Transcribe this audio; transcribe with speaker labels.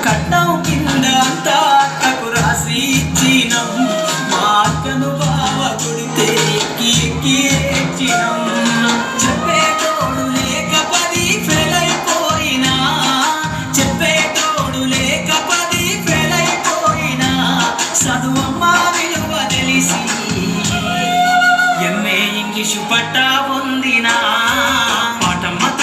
Speaker 1: కట్నం కింద అంతా అక్కకు రాసి ఇచ్చినం. మా అక్కను బావ కొడితే ఎక్కి ఎక్కి ఏడ్చినం. చెప్పేటోడు లేక 10 ఫెయిల్ అయిపోయినా, చెప్పేటోడు లేక 10 ఫెయిల్ అయిపోయినా, చదువమ్మ విలువ తెలిసి ఎంఏ ఇంగ్లీషు పట్టా పొందినా.